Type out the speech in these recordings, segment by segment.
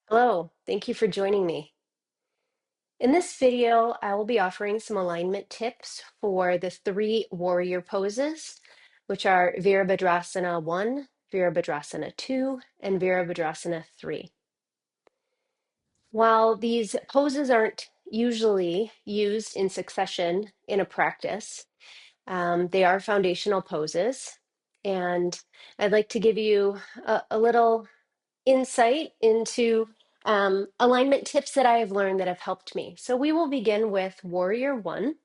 Hello, thank you for joining me. In this video, I will be offering some alignment tips for the three warrior poses, which are Virabhadrasana 1, Virabhadrasana 2, and Virabhadrasana 3. While these poses aren't usually used in succession in a practice, they are foundational poses. And I'd like to give you a little insight into alignment tips that I have learned that have helped me. So we will begin with Warrior One.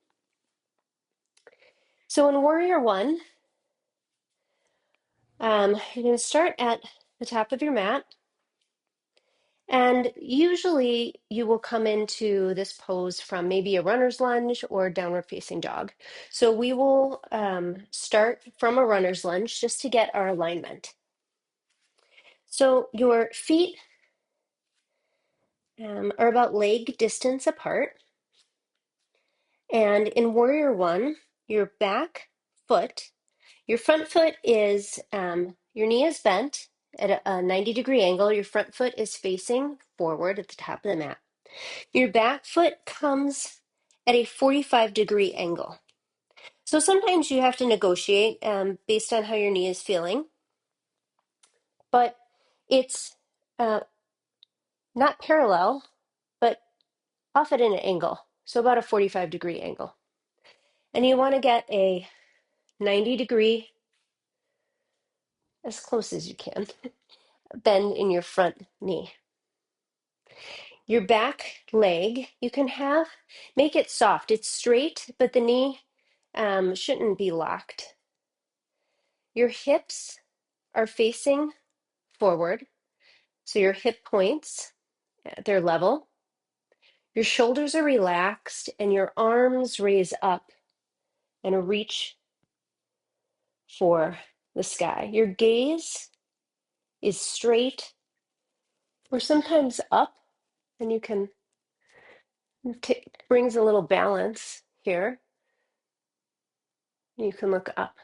So in Warrior One, you're going to start at the top of your mat. And usually you will come into this pose from maybe a runner's lunge or downward facing dog. So we will start from a runner's lunge just to get our alignment. So your feet are about leg distance apart. And in Warrior One, your back foot, your front foot is, your knee is bent at a 90-degree angle. Your front foot is facing forward at the top of the mat. Your back foot comes at a 45-degree angle. So sometimes you have to negotiate based on how your knee is feeling, but it's not parallel, but off at an angle. So about a 45-degree angle. And you want to get a 90-degree, as close as you can, bend in your front knee. Your back leg, you can make it soft. It's straight, but the knee shouldn't be locked. Your hips are facing forward, so your hip points, they're level. Your shoulders are relaxed, and your arms raise up and reach for the sky. Your gaze is straight or sometimes up, and you can brings a little balance here. You can look up.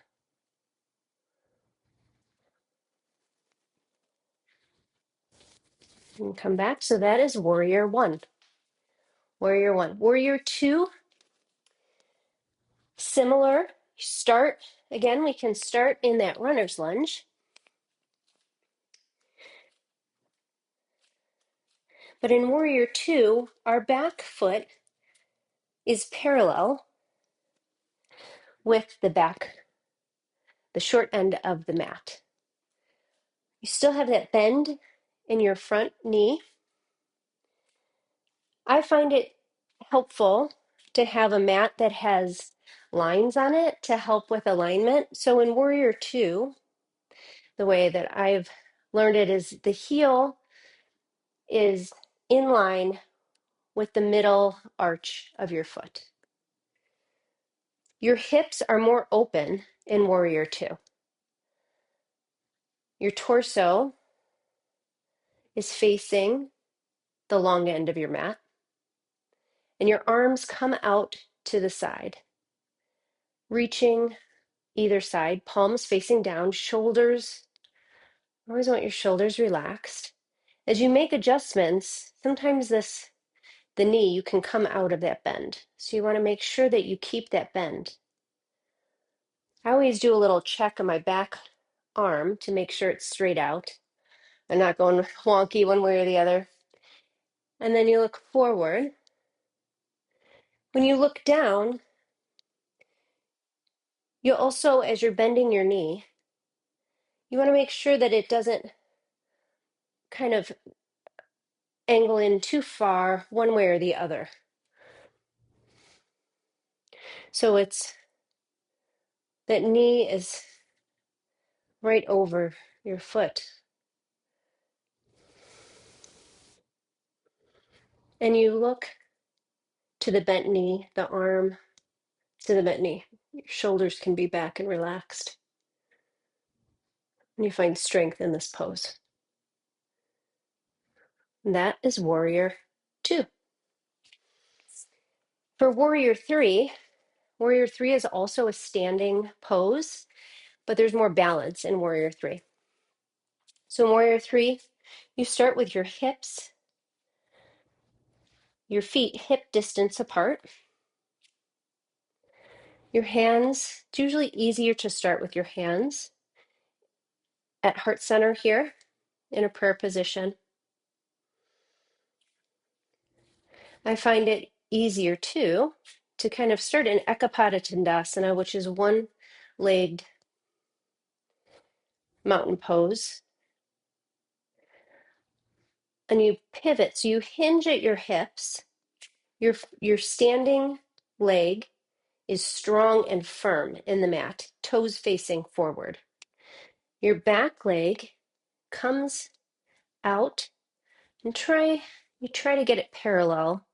And come back. So that is Warrior One. Warrior One. Warrior Two, similar. Start, again, we can start in that runner's lunge. But in Warrior Two, our back foot is parallel with the short end of the mat. You still have that bend in your front knee. I find it helpful to have a mat that has lines on it to help with alignment. So in Warrior Two, the way that I've learned it is the heel is in line with the middle arch of your foot. Your hips are more open in Warrior Two. Your torso is facing the long end of your mat, and your arms come out to the side, reaching either side, palms facing down, shoulders. Always want your shoulders relaxed. As you make adjustments, sometimes the knee, you can come out of that bend. So you want to make sure that you keep that bend. I always do a little check on my back arm to make sure it's straight out. I'm not going wonky one way or the other. And then you look forward. When you look down, you also, as you're bending your knee, you want to make sure that it doesn't kind of angle in too far one way or the other. So that knee is right over your foot. And you look to the bent knee, the arm to the bent knee. Your shoulders can be back and relaxed. And you find strength in this pose. And that is Warrior Two. For Warrior Three is also a standing pose, but there's more balance in Warrior Three. So in Warrior Three, you start with your hips your feet hip distance apart. Your hands, it's usually easier to start with your hands at heart center here in a prayer position. I find it easier too to kind of start in Ekapada Tandasana, which is one-legged mountain pose. And you pivot, so you hinge at your hips. Your standing leg is strong and firm in the mat, toes facing forward. Your back leg comes out and you try to get it parallel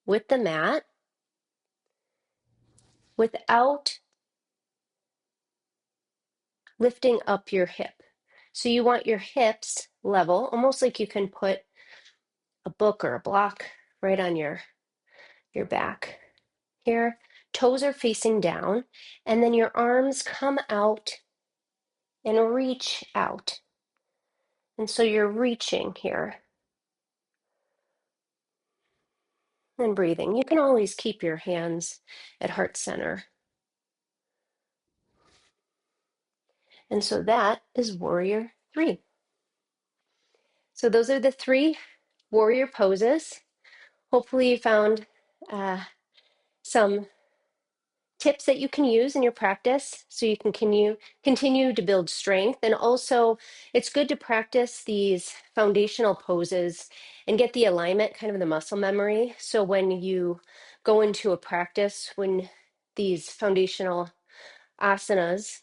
with the mat without lifting up your hip. So you want your hips level, almost like you can put a book or a block right on your back. Here, toes are facing down, and then your arms come out and reach out. And so you're reaching here and breathing. You can always keep your hands at heart center. And so that is warrior 3. So those are the 3 warrior poses. Hopefully you found some tips that you can use in your practice so you can continue to build strength. And also, it's good to practice these foundational poses and get the alignment, kind of the muscle memory. So when you go into a practice, when these foundational asanas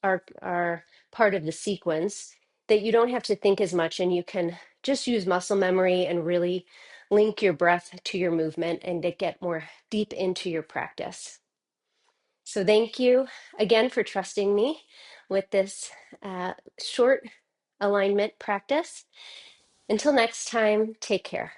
are part of the sequence, that you don't have to think as much and you can just use muscle memory and really link your breath to your movement and to get more deep into your practice. So thank you again for trusting me with this short alignment practice. Until next time, take care.